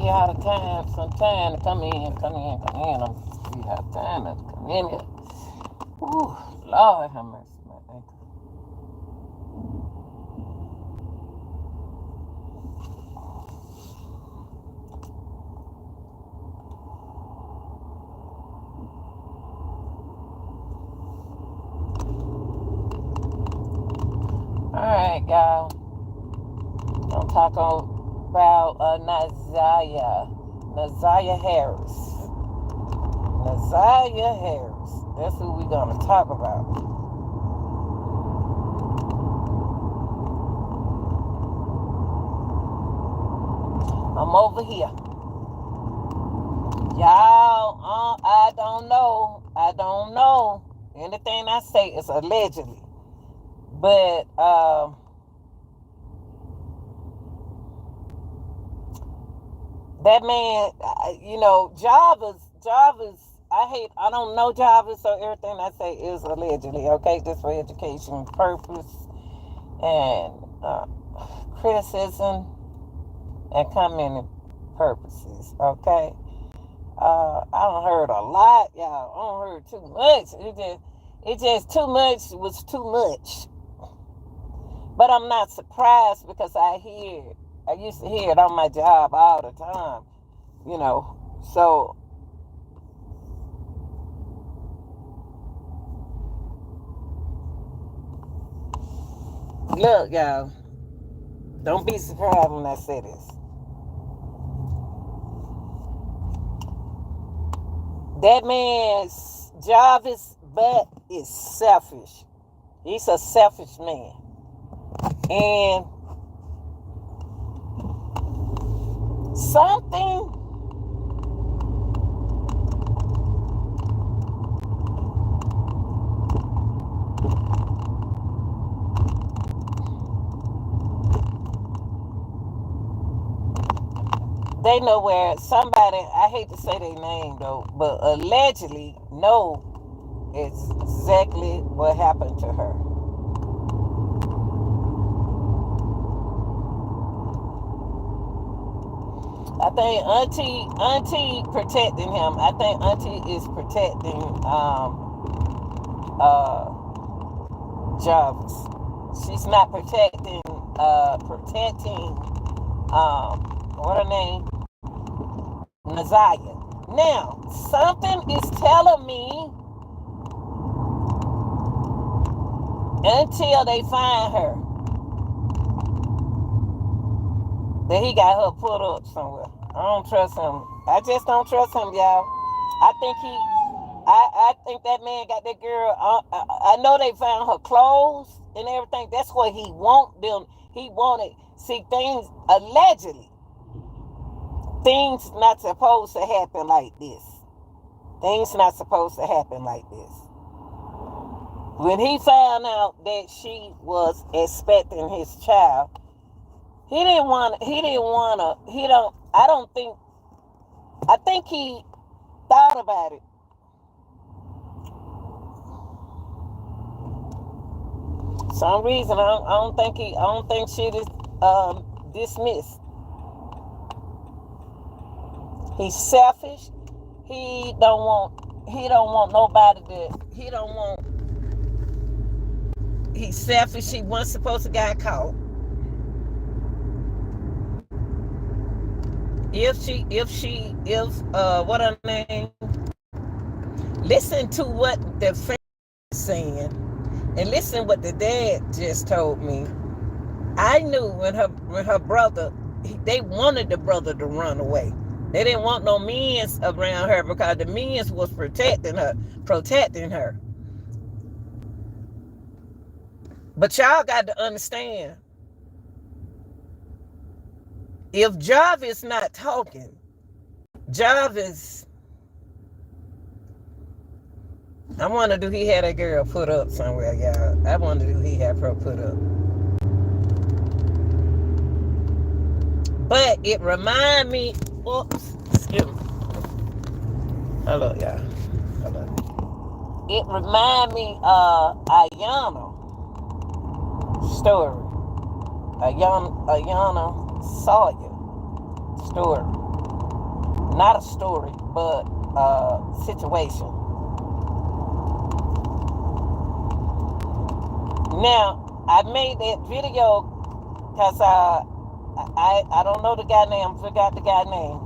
you have time, some time to come in, come in, come in. You have time to come in here. Ooh, Lord have mercy, my ankle. Alright, y'all. I'm talking about Naiah Harris. Naiah Harris. That's who we're gonna talk about. I'm over here. Y'all, I don't know. I don't know. Anything I say is allegedly. But that man, Jarvis, I don't know Jarvis, so everything I say is allegedly, okay? Just for education purpose and criticism and commenting purposes, okay? I done heard a lot, y'all. I done heard too much. It just too much was too much. But I'm not surprised because I used to hear it on my job all the time, So, look, y'all, don't be surprised when I say this. That man's Jarvis butt is selfish. He's a selfish man. And something they know where somebody, I hate to say their name though, but allegedly know exactly what happened to her. I think Auntie protecting him. I think Auntie is protecting Jarvis. She's not protecting what her name? Naiah. Now, something is telling me until they find her that he got her put up somewhere. I don't trust him. I just don't trust him, y'all. I think that man got that girl. I know they found her clothes and everything. That's what he want them. He wanted. See, things allegedly. Things not supposed to happen like this. Things not supposed to happen like this. When he found out that she was expecting his child, I think he thought about it. Some reason I don't think she is dismissed. He's selfish. He don't want nobody he's selfish. He wasn't supposed to get caught. What her name? Listen to what the family is saying, and listen what the dad just told me. I knew when her brother, they wanted the brother to run away. They didn't want no men around her because the men was protecting her. But y'all got to understand, if Jarvis not talking, Jarvis, I wonder do he had a girl put up somewhere, y'all. I wonder do he have her put up. But it remind me, excuse me. Hello, y'all. Hello. It remind me of Ayana story. Ayana Sawyer story. Not a story, but a situation. Now, I made that video because I don't know the guy name, forgot the guy name.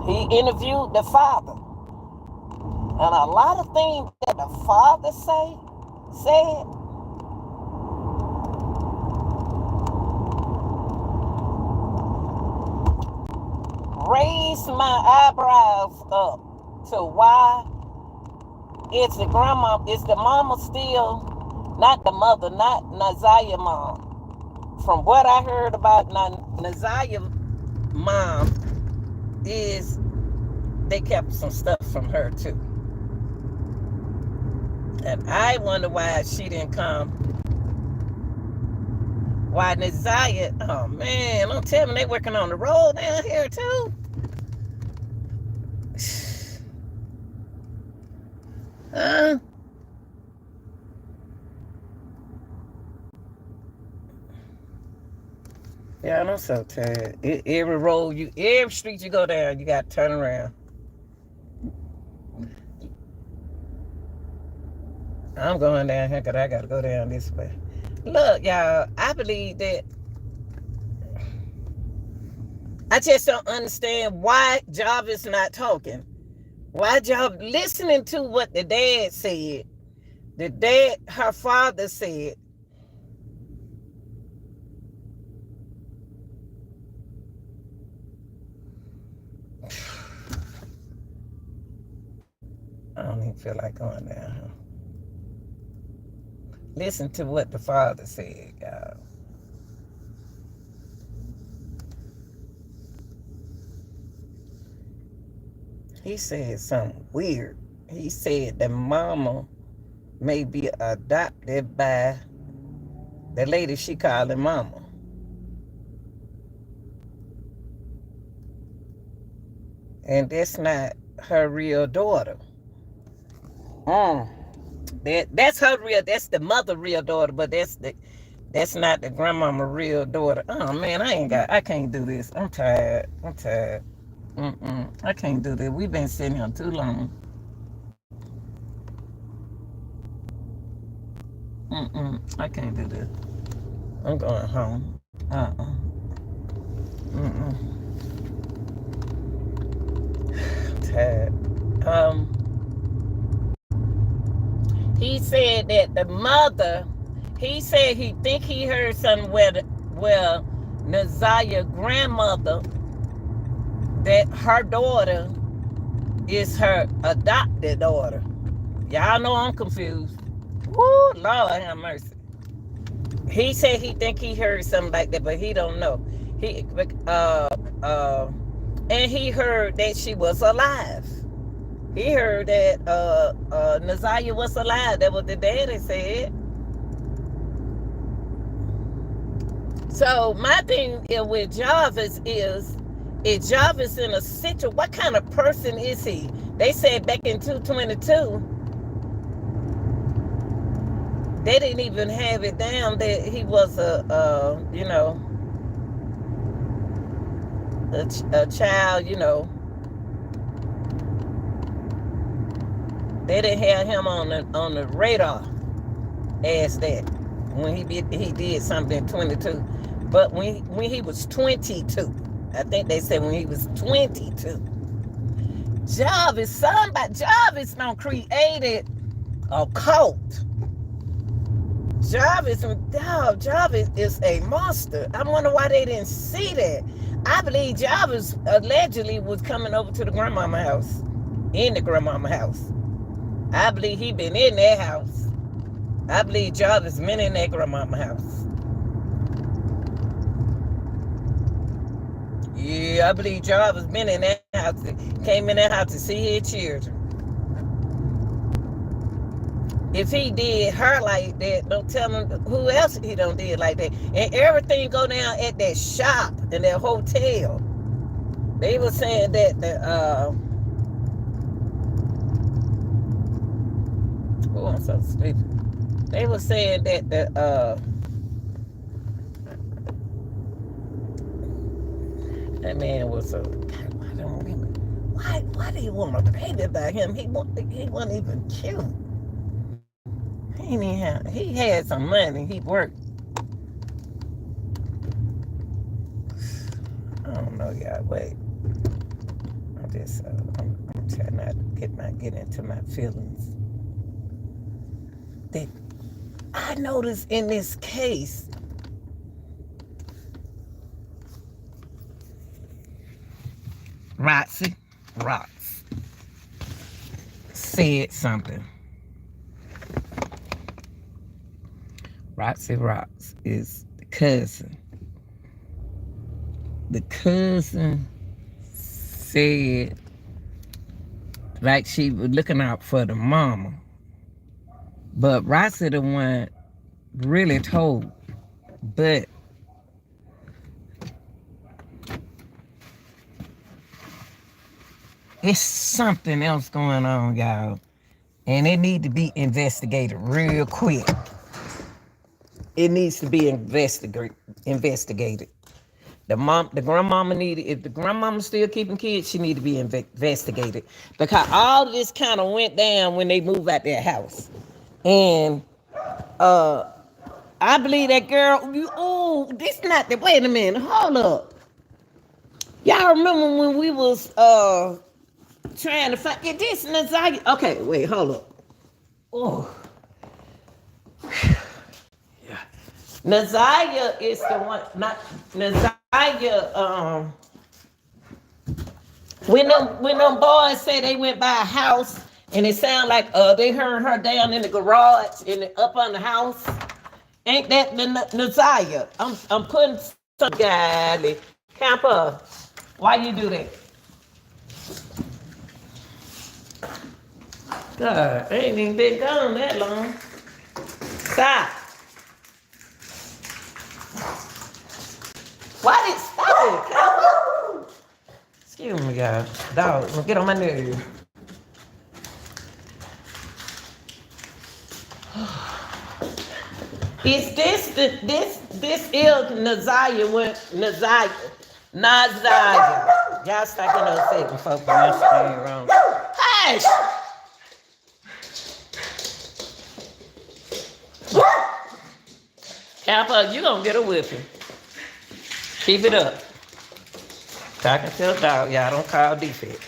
He interviewed the father. And a lot of things that the father said, raised my eyebrows up to why is the mama still, not the mother, not Naiah mom. From what I heard about Naiah mom is they kept some stuff from her too. And I wonder why she didn't come. Why Naiah, oh man, don't tell me they working on the road down here too. Yeah, I'm so tired. Every street you go down, you got to turn around. I'm going down here because I got to go down this way. Look, y'all, I believe that I just don't understand why Jarvis not talking. Why Jarvis listening to what the dad said. Her father said. I don't even feel like going down here. Listen to what the father said, y'all. He said something weird. He said the mama may be adopted by the lady she called her mama. And that's not her real daughter. That's the mother real daughter, but that's not the grandmama real daughter. Oh man, I can't do this. I'm tired. I can't do this. We've been sitting here too long. I can't do this. I'm going home. I'm tired. He said that the mother, he said he think he heard something where Naiah's grandmother, that her daughter is her adopted daughter. Y'all know I'm confused. Woo, Lord have mercy. He said he think he heard something like that, but he don't know. And he heard that she was alive. He heard that Naiah was alive. That was the daddy said. So my thing with Jarvis is Jarvis in a situation? What kind of person is he? They said back in 2022, they didn't even have it down that he was a child, They didn't have him on the radar as that when he did something in 22. But when he was 22, I think they said when he was 22, Jarvis don't created a cult. Jarvis is a monster. I wonder why they didn't see that. I believe Jarvis allegedly was coming over to the grandmama house, in the grandmama house. I believe he been in that house. I believe Jarvis been in that grandmama house. Yeah, I believe Jarvis been in that house. Came in that house to see his children. If he did her like that, don't tell him who else he done did like that. And everything go down at that shop and that hotel. They were saying that oh, I'm so stupid. They were saying that that man was I don't remember. Why do you want a baby by him? He wasn't even cute. He had some money. He worked. I don't know, y'all. Wait. I'm trying not to get into my feelings. That I noticed in this case, Roxy Rocks said something. Roxy Rocks is the cousin. The cousin said like she was looking out for the mama. But Roxy the one really told. But it's something else going on, y'all. And it need to be investigated real quick. It needs to be investigated. The grandmama needed, if the grandmama still keeping kids, she need to be investigated. Because all of this kind of went down when they moved out their house. And I believe that girl, this not the, wait a minute, hold up. Y'all remember when we was trying to find, this Naiah, okay, wait, hold up. Oh. Yeah. Naiah is the one, not Naiah, when them boys say they went by a house and it sound like they heard her down in the garage and up on the house. Ain't that Naiah? I'm putting some guy, Camper. Why you do that? God, I ain't even been gone that long. Stop. Why did stop it, Camper? Excuse me, guys. Dog, get on my nerves. Is this is Naiah? Y'all stop getting upset when folks pronounce your name wrong. Hush! Kappa, you gonna get a whipping. Keep it up. Talking to a dog, y'all don't call defect.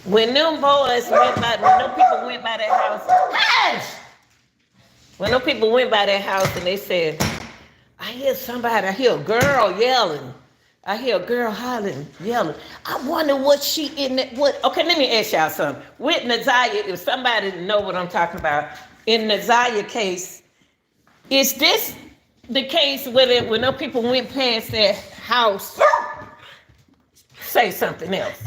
When them boys went by, when them people went by that house, hush! When them people went by that house and they said, I hear a girl yelling. I hear a girl hollering, yelling. I wonder what she in that, okay, let me ask y'all something. With Naiah, if somebody know what I'm talking about, in Naiah case, is this the case where when them people went past that house, say something else?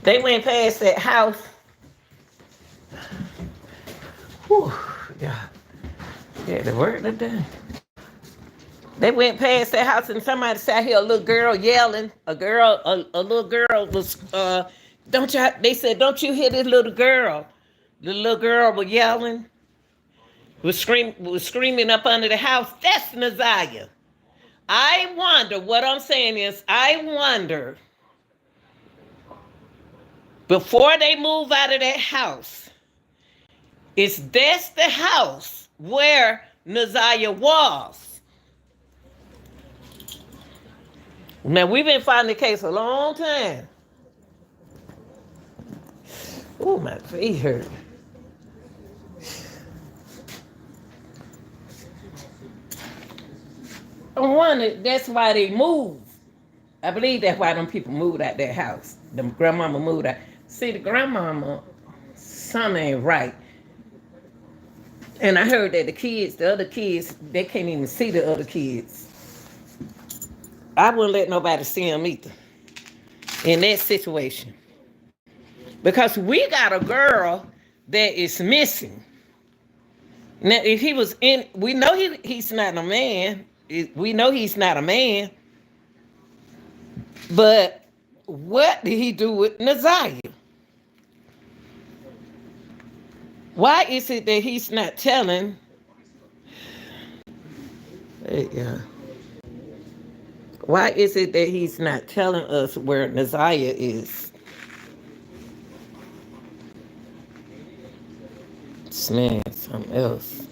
They went past that house. Whew, yeah. Yeah, the word of the day. They went past that house and somebody said, I hear a little girl yelling. A little girl was, they said, don't you hear this little girl? The little girl was yelling, was screaming up under the house. That's Naiah. I wonder, what I'm saying is, I wonder, before they move out of that house, is this the house where Naiah was? Now, we've been finding the case a long time. Oh, my feet hurt. I wonder, that's why they moved. I believe that's why them people moved out that house. The grandmama moved out. See, the grandmama, something ain't right. And I heard that the other kids, they can't even see the other kids. I wouldn't let nobody see them either in that situation. Because we got a girl that is missing. Now, if he was in, we know he's not a man. We know he's not a man. But what did he do with Naiah? Why is it that he's not telling Hey, yeah. Why is it that he's not telling us where Naiah is? This man something else.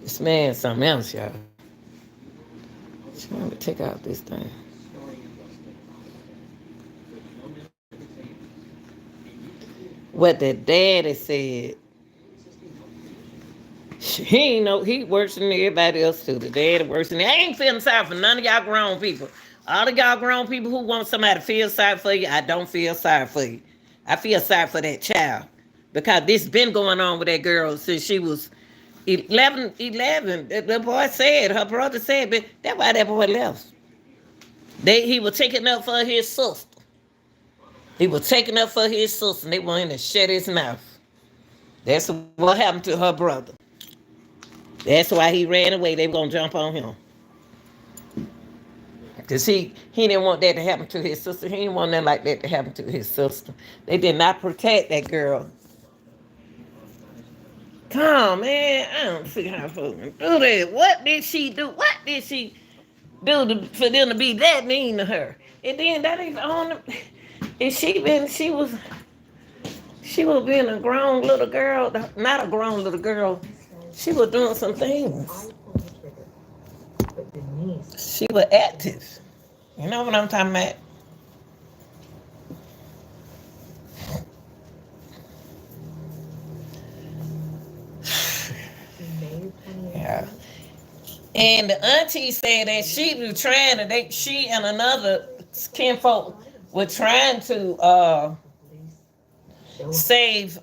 This man something else, y'all. Trying to take out this thing. What the daddy said. He ain't know he worse than everybody else too. The daddy worse than I ain't feeling sorry for none of y'all grown people. All of y'all grown people who want somebody to feel sorry for you, I don't feel sorry for you. I feel sorry for that child. Because this been going on with that girl since she was 11. The boy said, her brother said, but that's why that boy left. He was taking up for his sister. He was taking up for his sister, and they wanted to shut his mouth. That's what happened to her brother. That's why he ran away. They were gonna jump on him. Cause he didn't want that to happen to his sister. He didn't want nothing like that to happen to his sister. They did not protect that girl. Come on, man. I don't see how folks can do that. What did she do? What did she for them to be that mean to her? And then that ain't on. And she was being a grown little girl, not a grown little girl. She was doing some things. She was active. You know what I'm talking about? Yeah. And the auntie said that she was trying to, she and another kinfolk were trying to save,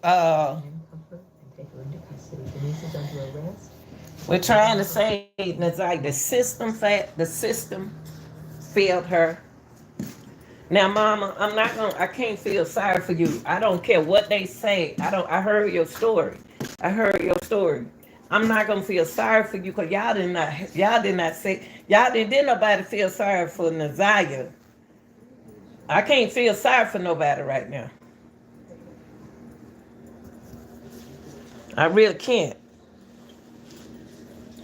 we're trying to save, it's like the system failed her. Now, Mama, I can't feel sorry for you. I don't care what they say. I heard your story. I heard your story. I'm not gonna feel sorry for you because y'all did not say, did nobody feel sorry for Naiah. I can't feel sorry for nobody right now. I really can't.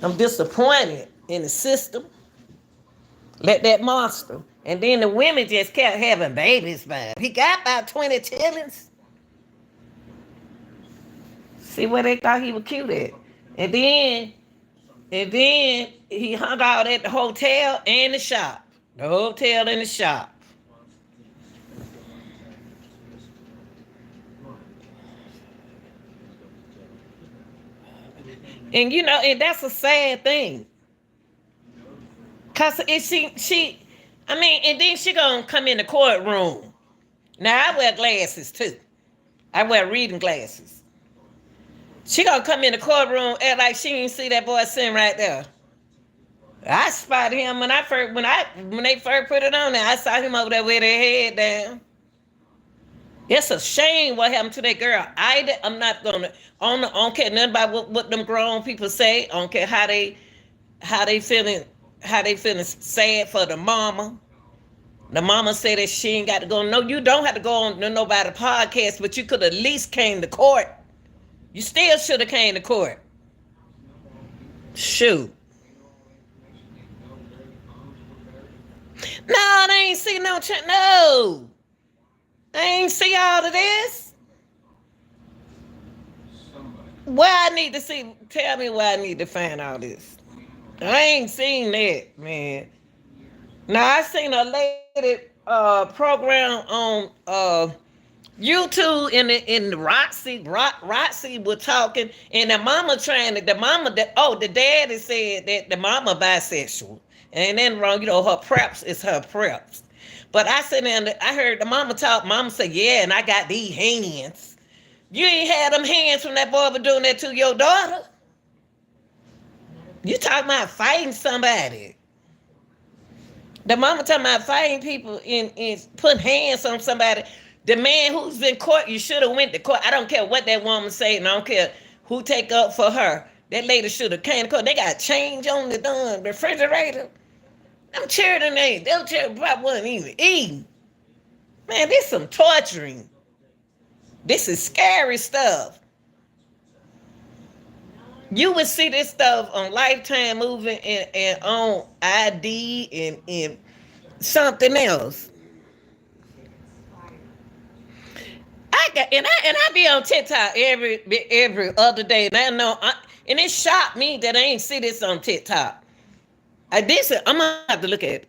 I'm disappointed in the system. Let that monster. And then the women just kept having babies by him. He got about 20 chillings. See where they thought he was cute at. And then he hung out at the hotel and the shop. The hotel and the shop. And and that's a sad thing. Cause if and then she gonna come in the courtroom. Now I wear glasses too. I wear reading glasses. She gonna come in the courtroom act like she didn't see that boy sitting right there. I spotted him when they first put it on there. I saw him over there with their head down. It's a shame what happened to that girl. I'm not gonna. I don't care nothing about what them grown people say. I don't care how they feeling sad for the mama. The mama said that she ain't got to go. No, you don't have to go on to nobody podcast, but you could at least came to court. You still should have came to court. Shoot. No, they ain't see no. No, they ain't see all of this. Where I need to see? Tell me where I need to find all this. I ain't seen that, man. Now I seen a lady program on YouTube in Roxy was talking, and the daddy said that the mama bisexual. And then wrong, her preps is her preps. But I said, and I heard the mama talk. Mama said, "Yeah, and I got these hands. You ain't had them hands when that boy was doing that to your daughter. You talking about fighting somebody? The mama talking about fighting people in putting hands on somebody. The man who's in court, you should have went to court. I don't care what that woman say, and I don't care who take up for her. That lady should have came to court. They got change on the refrigerator. Them children them children probably wasn't even eating. Man, this some torturing. This is scary stuff. You would see this stuff on Lifetime movie and on ID and something else. I be on TikTok every other day, and I know, and it shocked me that I ain't see this on TikTok. I'm gonna have to look at it.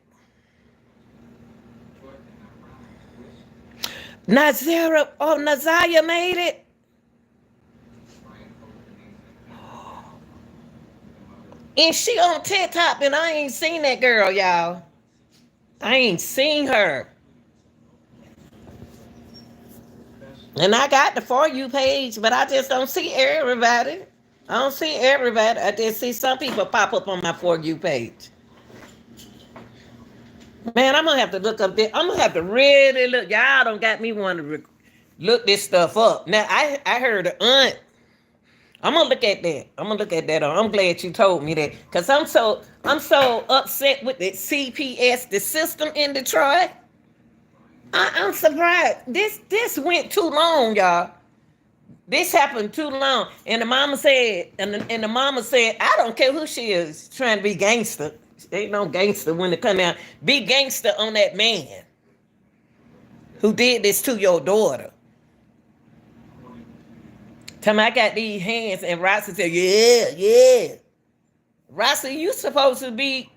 Naiah made it. And she on TikTok, and I ain't seen that girl, y'all. I ain't seen her. And I got the For You page, but I just don't see everybody. I don't see everybody. I just see some people pop up on my For You page. Man, I'm gonna have to look up this. I'm gonna have to really look. Y'all don't got me wanting to look this stuff up. Now I heard an aunt. I'm gonna look at that. I'm gonna look at that. I'm glad you told me that, cause I'm so upset with the CPS, the system in Detroit. I'm surprised. This went too long, y'all. This happened too long. And the mama said, and the mama said, I don't care who she is, trying to be gangster. Ain't no gangster when it come out. Be gangster on that man who did this to your daughter. Tell me I got these hands, and Rossi said, yeah. Rossi, you supposed to be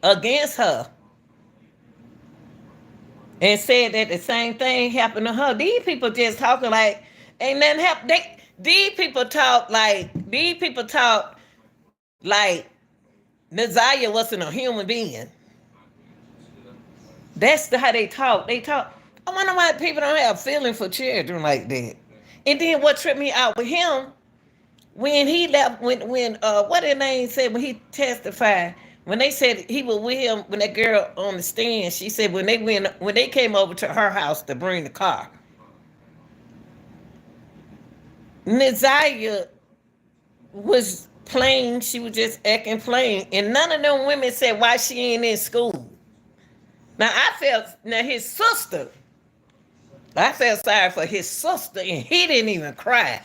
against her. And said that the same thing happened to her. These people just talking like ain't nothing happen. These people talk like Naiah wasn't a human being. That's how they talk. They talk. I wonder why people don't have feeling for children like that. And then what tripped me out with him when he left, when what their name said when he testified, when they said he was with him, when that girl on the stand, she said when they came over to her house to bring the car, Naiah was plain. She was just acting plain, and none of them women said why she ain't in school. Now his sister, I felt sorry for his sister, and he didn't even cry.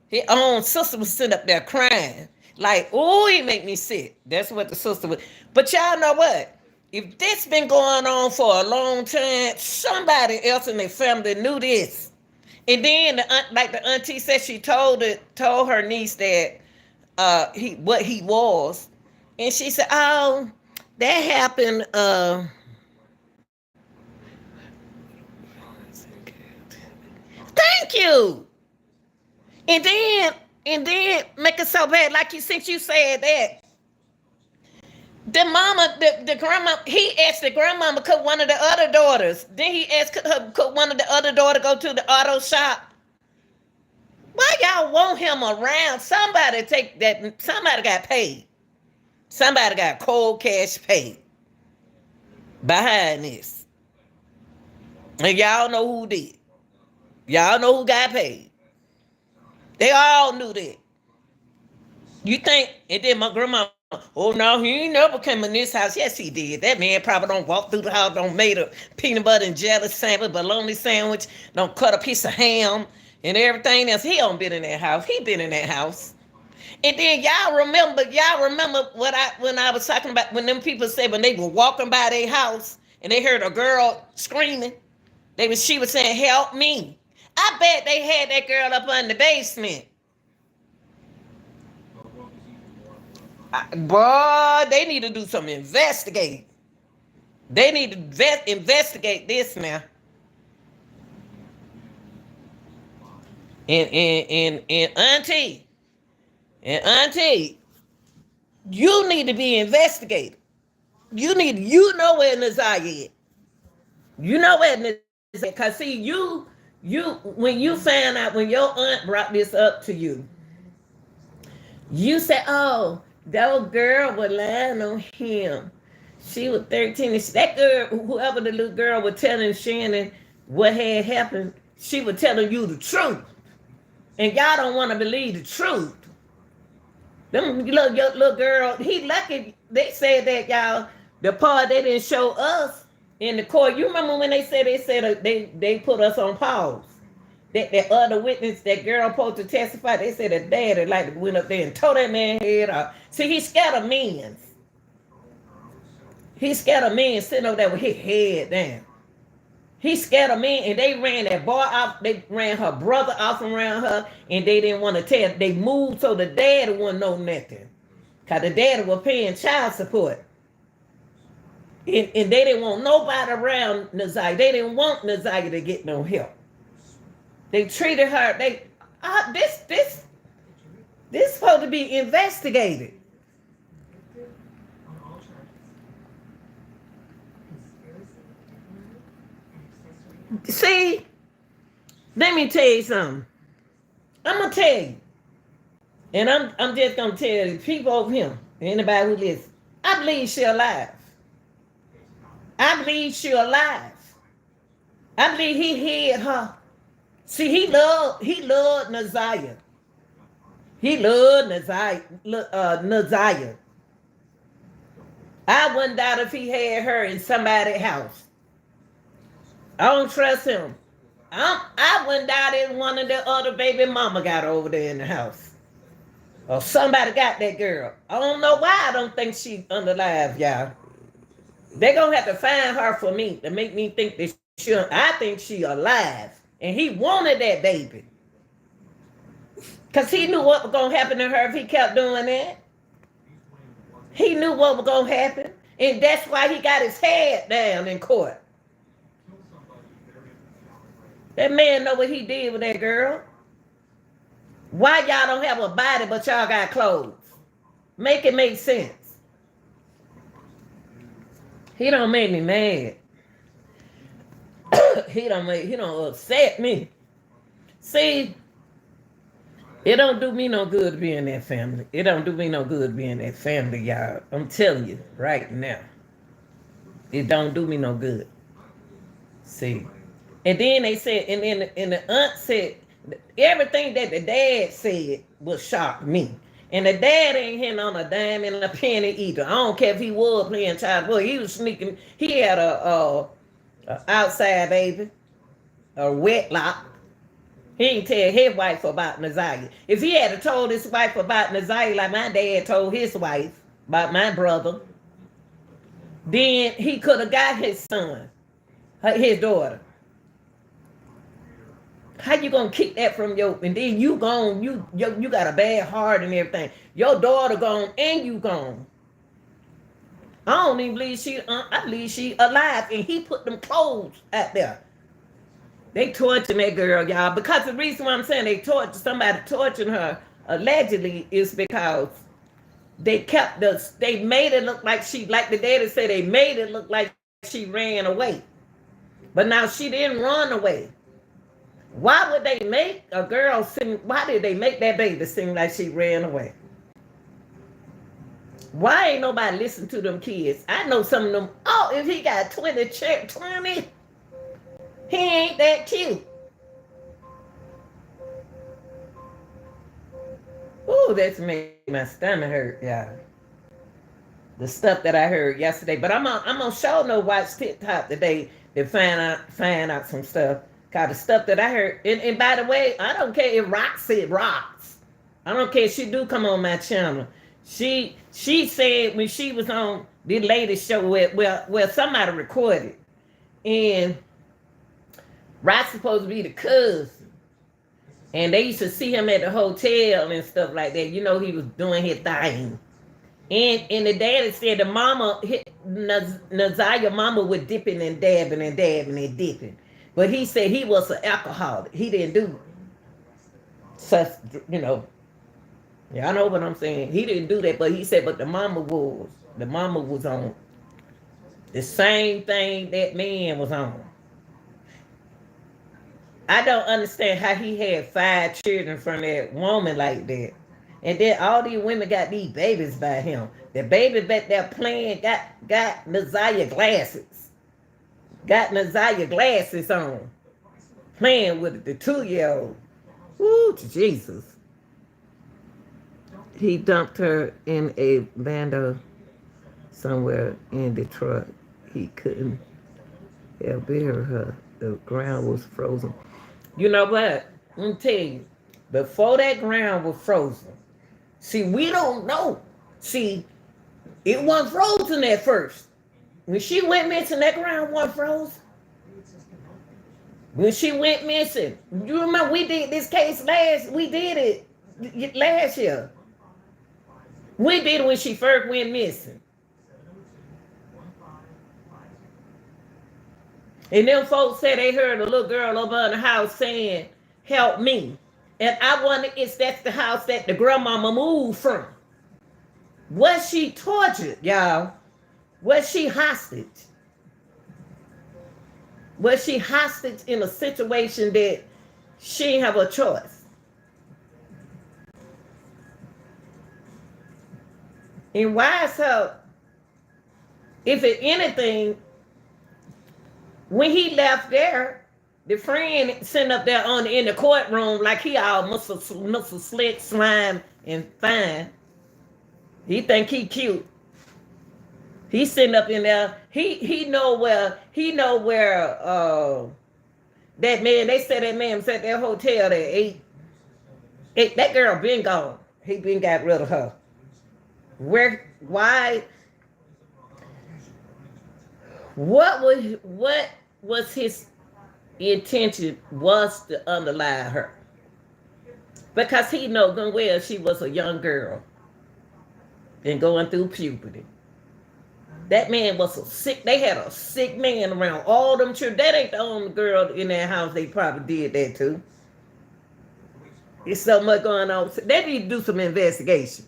His own sister was sitting up there crying. Like, oh, he make me sick. That's what the sister was. But y'all know what? If this been going on for a long time, somebody else in their family knew this. And then, like the auntie said, she told her niece that what he was. And she said, oh, that happened. Thank you. And then make it so bad, like since you said that. The mama, the grandma, he asked the grandmama could one of the other daughters. Then he asked could one of the other daughter go to the auto shop. Why y'all want him around? Somebody take that. Somebody got paid. Somebody got cold cash paid behind this. And y'all know who did. Y'all know who got paid. They all knew that. You think, and then my grandma, oh no, he ain't never came in this house. Yes, he did. That man probably don't walk through the house, don't made a peanut butter and jelly sandwich, bologna sandwich, don't cut a piece of ham and everything else. He don't been in that house. He been in that house. And then y'all remember when I was talking about when them people said when they were walking by their house and they heard a girl screaming, she was saying, help me. I bet they had that girl up in the basement. Boy, they need to do some investigating. They need to investigate this now. And auntie, you need to be investigated. You know where Naiah is. You know where Naiah is. Because see, you when you found out, when your aunt brought this up to you, you said, oh, that little girl was lying on him. She was 13. And that girl, whoever the little girl was telling Shannon what had happened, she was telling you the truth. And y'all don't want to believe the truth. Them little girl, he lucky they said that, y'all, the part they didn't show us in the court. You remember when they said they put us on pause. That other witness, that girl supposed to testify, they said that daddy like went up there and tore that man head off. See, he scared of men. He scared of men sitting over there with his head down. He scared of men, and they ran that boy off. They ran her brother off around her, and they didn't want to tell. They moved so the daddy wouldn't know nothing, cause the daddy was paying child support, and they didn't want nobody around Naiah. They didn't want Naiah to get no help. They treated her. This supposed to be investigated. See, let me tell you something. I'm gonna tell you, and I'm just gonna tell the people over here, anybody who listens. I believe she alive. I believe she alive. I believe he hid her. See, he loved Naiah. He loved Naiah. I wouldn't doubt if he had her in somebody's house. I don't trust him. I wouldn't doubt if one of the other baby mama got over there in the house. Or somebody got that girl. I don't know why I don't think she alive, y'all. They're going to have to find her for me to make me think that I think she alive. And he wanted that baby. Because he knew what was going to happen to her if he kept doing that. He knew what was going to happen. And that's why he got his head down in court. That man know what he did with that girl. Why y'all don't have a body but y'all got clothes? Make it make sense. He don't make me mad. he don't upset me. See, it don't do me no good to be in that family. It don't do me no good to be in that family, y'all. I'm telling you right now. It don't do me no good. See. And then they said, and the aunt said, everything that the dad said was shocked me. And the dad ain't hitting on a dime and a penny either. I don't care if he was playing child support. He was sneaking. He had a outside baby, a wetlock. He ain't tell his wife about Naiah. If he had told his wife about Naiah like my dad told his wife about my brother, then he could have got his son, his daughter. How you gonna keep that from your? And then you gone. You got a bad heart and everything. Your daughter gone and you gone. I don't even believe she. I believe she alive. And he put them clothes out there. They torturing that girl, y'all. Because the reason why I'm saying somebody torturing her allegedly is because they made it look like like the daddy said, they made it look like she ran away. But now she didn't run away. Why would they make a girl sing? Why did they make that baby sing like she ran away? Why ain't nobody listen to them kids? I know some of them. Oh, if he got 20, he ain't that cute. Ooh, that's made my stomach hurt, y'all. The stuff that I heard yesterday. But I'm gonna show no watch TikTok today to find out some stuff. Cause the stuff that I heard, and by the way, I don't care if rocks it rocks. I don't care if she do come on my channel. She said when she was on the latest show where somebody recorded, and Rock's supposed to be the cousin, and they used to see him at the hotel and stuff like that. You know, he was doing his thing, and the daddy said the mama, Naiah mama was dipping and dabbing and dabbing and dipping. But he said he was an alcoholic. He didn't do such, y'all know what I'm saying. He didn't do that, but he said, but the mama was. The mama was on the same thing that man was on. I don't understand how he had 5 children from that woman like that. And then all these women got these babies by him. The baby back there playing got Naiah glasses. Got Naiah glasses on. Playing with it, the 2-year-old. Woo, Jesus. He dumped her in a bando somewhere in Detroit. He couldn't have buried her. The ground was frozen. You know what? Let me tell you. Before that ground was frozen. See, we don't know. See, it wasn't frozen at first. When she went missing, that ground wasn't frozen. When she went missing, you remember we did this case we did it last year. We did it when she first went missing. And them folks said they heard a little girl over in the house saying, help me. And I wonder if that's the house that the grandmama moved from. Was she tortured, y'all? Was she hostage? Was she hostage in a situation that she didn't have a choice? And why is her, if it anything, when he left there, the friend sitting up there in the courtroom like he all Mr. Slick, slime, and fine. He think he cute. He's sitting up in there. He know where that man. They said that man was at that hotel that ate. That girl been gone. He been got rid of her. Where? Why? What was his intention was to underlie her? Because he know good well she was a young girl and going through puberty. That man was a sick. They had a sick man around all them children. That ain't the only girl in that house they probably did that to. There's so much going on. They need to do some investigation.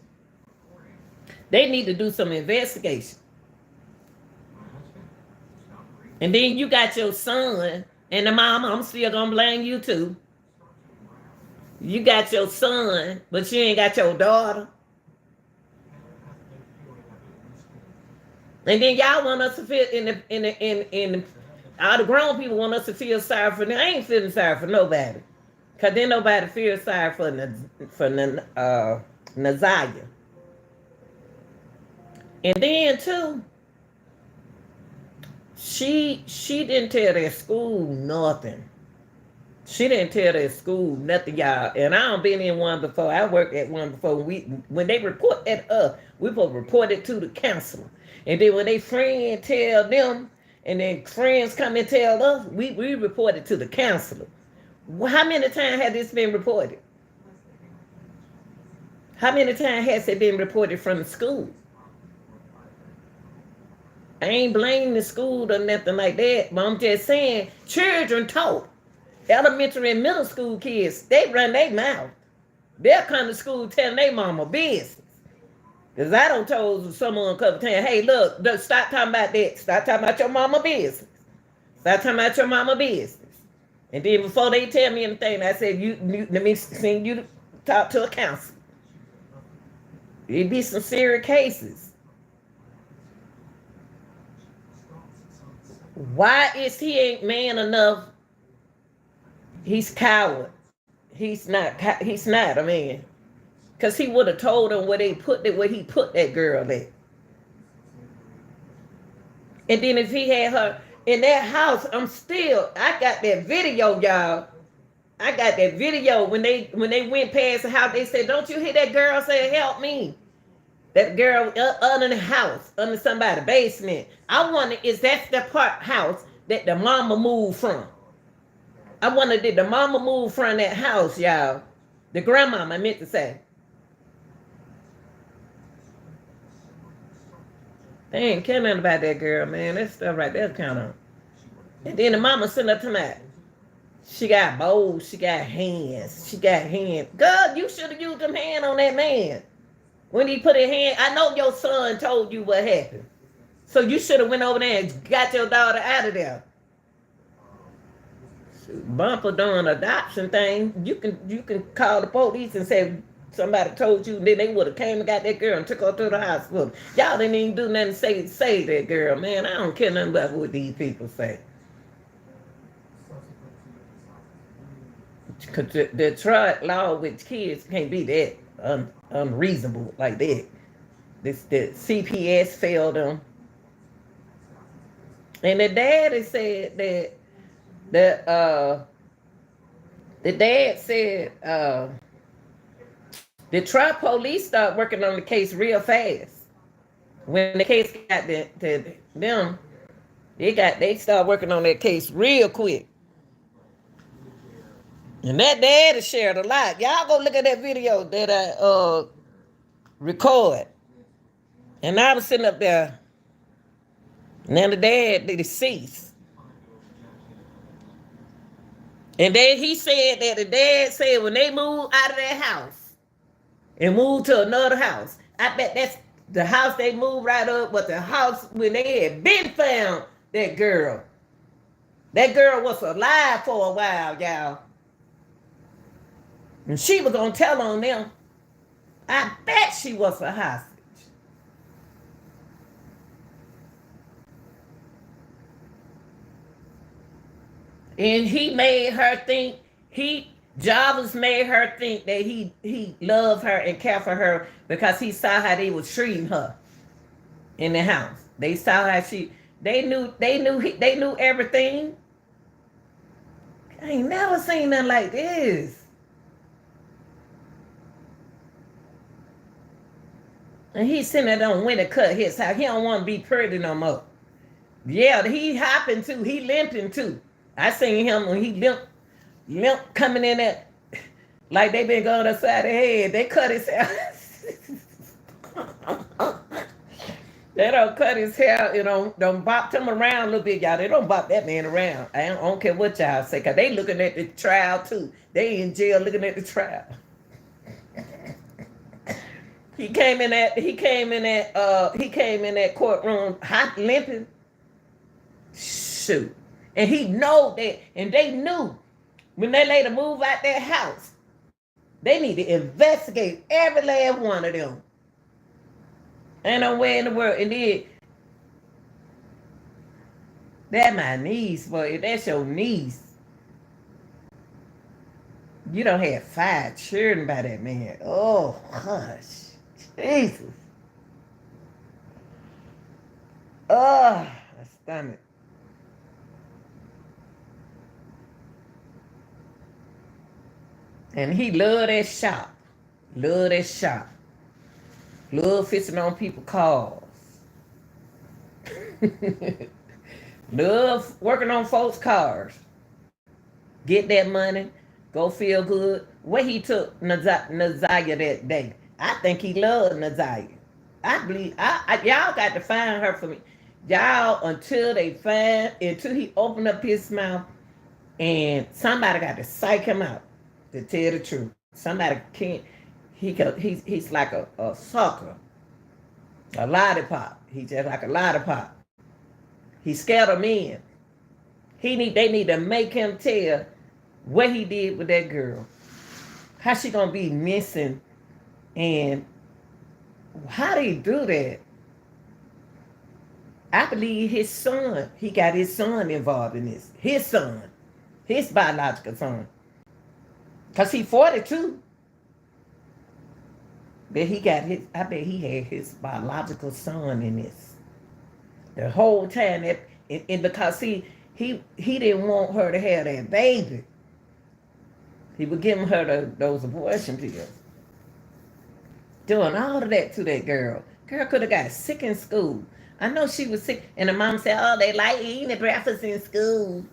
They need to do some investigation. And then you got your son and the mama. I'm still gonna blame you too. You got your son, but you ain't got your daughter. And then y'all want us to feel in all the grown people want us to feel sorry for them. I ain't feeling sorry for nobody, cause then nobody feels sorry for Naiah. And then too, she didn't tell that school nothing. She didn't tell that school nothing, y'all. And I don't been in one before. I worked at one before. When they report at us, we supposed to report it to the counselor. And then when they friend tell them, and then friends come and tell us, we report it to the counselor. How many times has this been reported? How many times has it been reported from the school? I ain't blaming the school or nothing like that, but I'm just saying, children talk. Elementary and middle school kids, they run their mouth. They'll come to school telling their mama business. Because I done told someone a couple times, hey, look, stop talking about that. Stop talking about your mama business. Stop talking about your mama business. And then before they tell me anything, I said, let me send you to talk to a counselor. It'd be some serious cases. Why is he ain't man enough? He's coward. He's not a man. Because he would have told them where he put that girl at. And then if he had her in that house, I got that video, y'all. I got that video when they went past the house, they said, don't you hear that girl say, help me? That girl under the house, under somebody's basement. I wonder, is that the house that the mama moved from? I wonder, did the mama move from that house, y'all? The grandmama, I meant to say. They ain't care nothing about that girl, man. That stuff right there kind of. And then the mama sitting up to me. She got bowls, she got hands. God, you should have used them hand on that man. When he put his hand, I know your son told you what happened. So you should have went over there and got your daughter out of there. Bumper doing adoption thing. You can call the police and say somebody told you. Then they would have came and got that girl and took her to the hospital. Y'all didn't even do nothing to say that girl, man. I don't care nothing about what these people say. Because the Detroit law with kids can't be that unreasonable like that. The CPS failed them. And the daddy said that The dad said the trial police started working on the case real fast. When the case got to them, they started working on that case real quick. And that dad has shared a lot. Y'all go look at that video that I record. And I was sitting up there. Now the dad, the deceased. And then he said that the dad said when they moved out of that house and moved to another house, I bet that's the house they moved right up, but the house when they had been found that girl. That girl was alive for a while, y'all. And she was gonna tell on them. I bet she was a hostage. And he made her think, Jarvis made her think that he loved her and cared for her because he saw how they was treating her in the house. They saw how they knew everything. I ain't never seen nothing like this. And he's sitting there don't win to cut his house. He don't want to be pretty no more. Yeah, he hopping too. He limping too. I seen him when he limp coming in there like they been going upside the head. They cut his hair. They don't cut his hair, don't bop him around a little bit, y'all. They don't bop that man around. I don't care what y'all say, because they looking at the trial too. They in jail looking at the trial. He came in that courtroom hot limping. Shoot. And he know that, and they knew when they later move out that house, they need to investigate every last one of them. Ain't no way in the world. And then that my niece, boy. If that's your niece, you don't have 5 children by that man. Oh, hush. Jesus. Oh, my stomach. And he loved that shop. Love that shop. Love fixing on people's cars. Love working on folks' cars. Get that money. Go feel good. Where he took Naiah that day. I think he loved Naiah. I believe y'all got to find her for me. Y'all until he opened up his mouth and somebody got to psych him out to tell the truth. Somebody can't. He's like a sucker. A lollipop. He's just like a lollipop. He's scared of men. They need to make him tell what he did with that girl. How she gonna be missing, and how did he do that? I believe his son, he got his son involved in this. His son. His biological son. Because he's 42. But I bet he had his biological son in this. The whole time. And because he didn't want her to have that baby. He was giving her those abortion pills. Doing all of that to that girl. Girl could have got sick in school. I know she was sick. And the mom said, oh, they like eating the breakfast in school.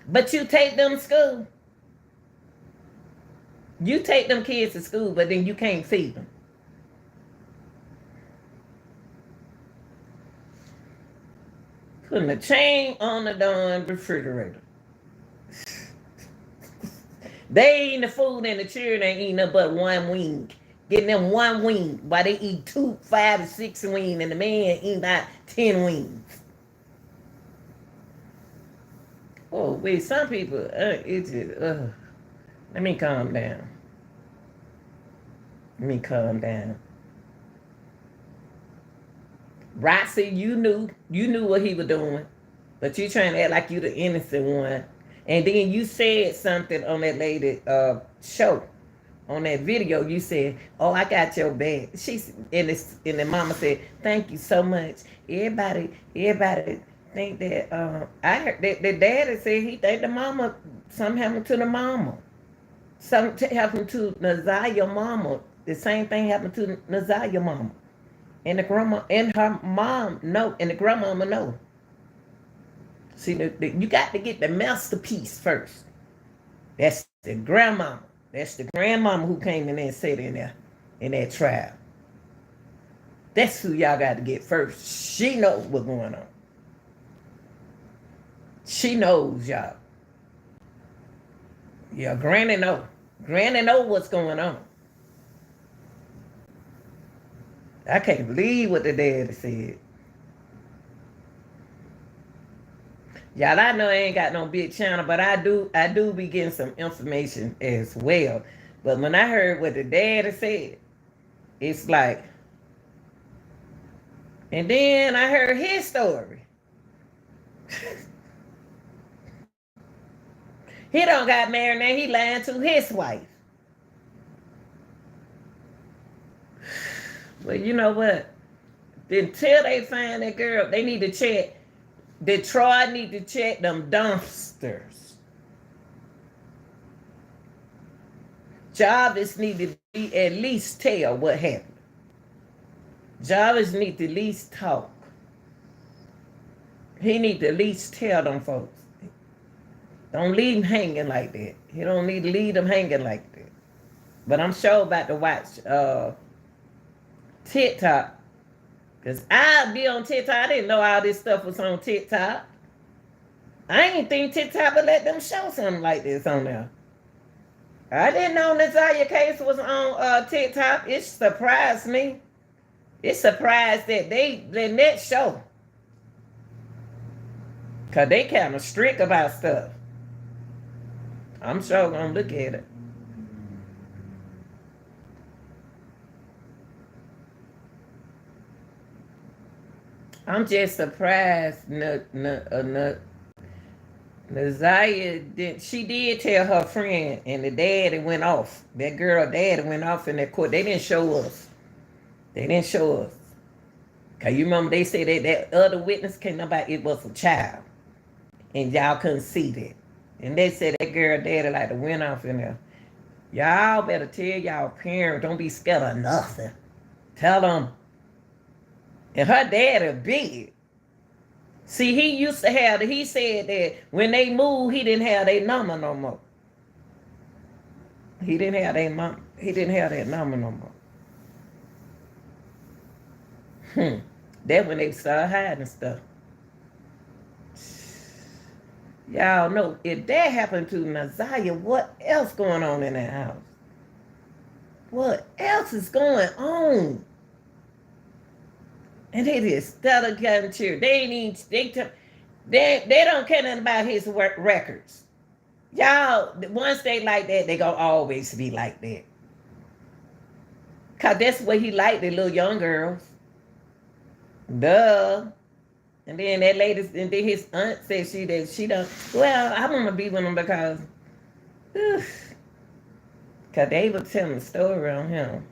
But you take them to school. You take them kids to school, but then you can't feed them. Putting a chain on the darn refrigerator. They eating the food and the children ain't eating nothing but one wing. Getting them one wing while they eat 2, 5, and 6 wings, and the man eat about 10 wings. Oh, wait, some people, it's just, let me calm down. Roxy, you knew what he was doing, but you trying to act like you the innocent one. And then you said something on that lady show, on that video. You said, "Oh, I got your back." And the mama said, "Thank you so much." Everybody think that I heard that the daddy said he think the mama something happened to the mama. Something happened to Naiah mama. The same thing happened to Naiah mama. And the grandma and her mom know, and the grandmama know. See, you got to get the masterpiece first. That's the grandmama. That's the grandmama who came in there and sat in that trial. That's who y'all got to get first. She knows what's going on. She knows y'all. Yeah, Granny know. Granny know what's going on. I can't believe what the daddy said. Y'all, I know I ain't got no big channel, but I do be getting some information as well. But when I heard what the daddy said, it's like, and then I heard his story. He don't got married now, he lying to his wife. Well, you know what? Until they find that girl, they need to check. Detroit need to check them dumpsters. Jarvis need to be at least tell what happened. Jarvis need to at least talk. He need to at least tell them folks. Don't leave them hanging like that. He don't need to leave them hanging like that. But I'm sure about to watch TikTok. Because I'll be on TikTok. I didn't know all this stuff was on TikTok. I ain't think TikTok would let them show something like this on there. I didn't know Naiah case was on TikTok. It surprised me. It surprised that they let that show. Because they kind of strict about stuff. I'm sure going to look at it. I'm just surprised Naiah she did tell her friend, and the daddy went off. That girl daddy went off in that court. They didn't show us. Cause you remember they said that other witness came about it was a child. And y'all couldn't see that. And they said that girl daddy like to went off in there. Y'all better tell y'all parents, don't be scared of nothing. Tell them. And her daddy big. See, he used to have, he said that when they moved, he didn't have their number no more. He didn't have that number no more. That's when they started hiding stuff. Y'all know, if that happened to Naiah, what else going on in that house? What else is going on? And they just started getting cheered. They don't care nothing about his records. Y'all, once they like that, they gonna always be like that. Cause that's what he liked, the little young girls. Duh. And then that lady, and then his aunt said she don't. Well, I want to be with him because they were telling the story on him.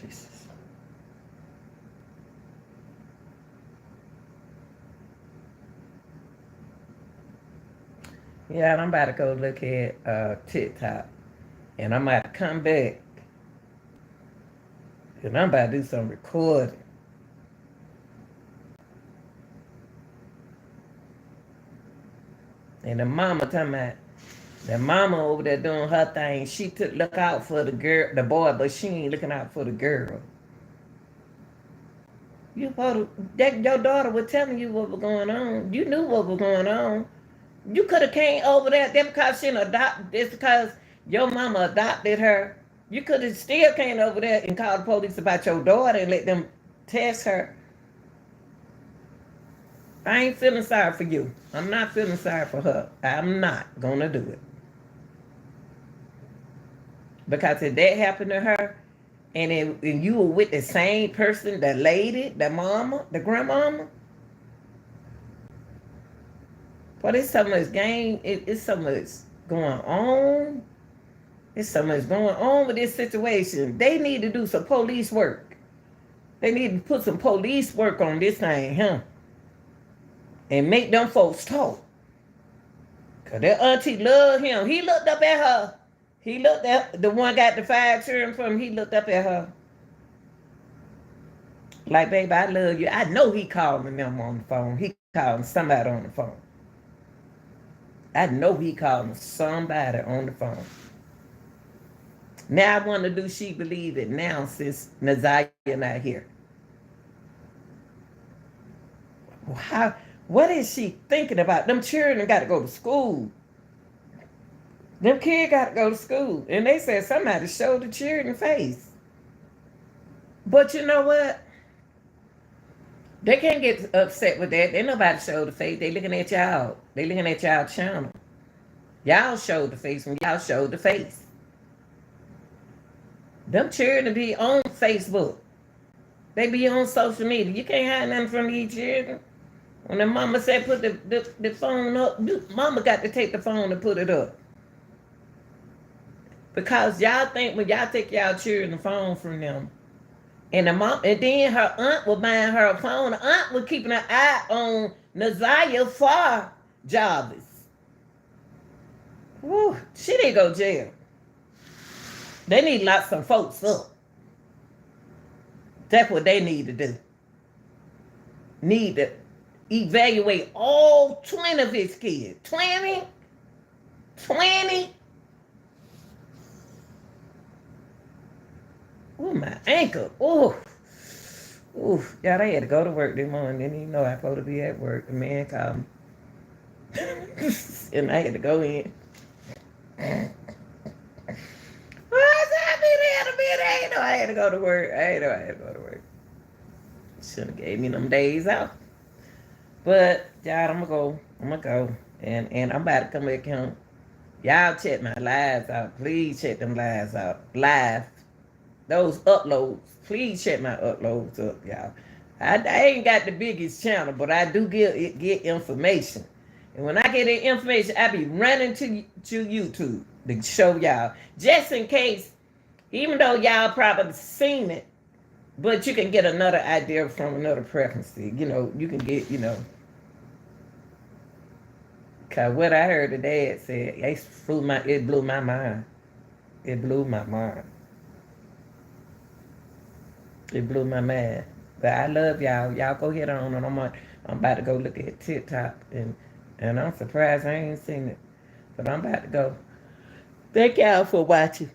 Jesus. Yeah, I'm about to go look at TikTok, and I'm about to come back. And I'm about to do some recording. And the mama talking about, the mama over there doing her thing. She took look out for the girl, the boy, but she ain't looking out for the girl. Your daughter was telling you what was going on. You knew what was going on. You could have came over there. That's because she adopted. It's because your mama adopted her. You could have still came over there and called the police about your daughter and let them test her. I ain't feeling sorry for you. I'm not feeling sorry for her. I'm not gonna do it. Because if that happened to her, and you were with the same person, the lady, the mama, the grandmama, but it's so much game, it's so much going on. There's so much going on with this situation. They need to do some police work. They need to put some police work on this thing, huh? and make them folks talk. Cause their auntie loved him. He looked up at her. He looked at the one got the 5 children from him. He looked up at her. Like, baby, I love you. I know he calling them on the phone. He calling somebody on the phone. I know he calling somebody on the phone. Now I wonder, do she believe it now since Naiah not here? How? What is she thinking about? Them children got to go to school. Them kids got to go to school. And they said somebody showed the children face. But you know what? They can't get upset with that. Ain't nobody showed the face. They looking at y'all. They looking at y'all channel. Y'all showed the face when y'all showed the face. Them children be on Facebook. They be on social media. You can't hide nothing from these children. When the mama said put the phone up, mama got to take the phone and put it up. Because y'all think when y'all take y'all children the phone from them, and the mom, and then her aunt was buying her a phone. The aunt was keeping an eye on Naiah for Jarvis. Woo, she didn't go to jail. They need to lock some folks up. That's what they need to do. Need to evaluate all 20 of his kids. 20? 20? Oh, my ankle. Oh. Ooh, y'all, I had to go to work this morning. Didn't even know I was supposed to be at work. The man called me. And I had to go in. I said, I had to go to work. I had to go to work. Should have gave me them days out. But, y'all, I'm going to go. And I'm about to come back home. Y'all check my lives out. Please check them lives out. Live. Those uploads. Please check my uploads up, y'all. I ain't got the biggest channel, but I do get information. And when I get the information, I be running to YouTube to show y'all. Just in case, even though y'all probably seen it, but you can get another idea from another preference. You know, you can get, Because what I heard the dad said, it blew my mind. It blew my mind. It blew my mind. But I love y'all. Y'all go ahead on, and I'm about to go look at TikTok, and I'm surprised I ain't seen it. But I'm about to go. Thank y'all for watching.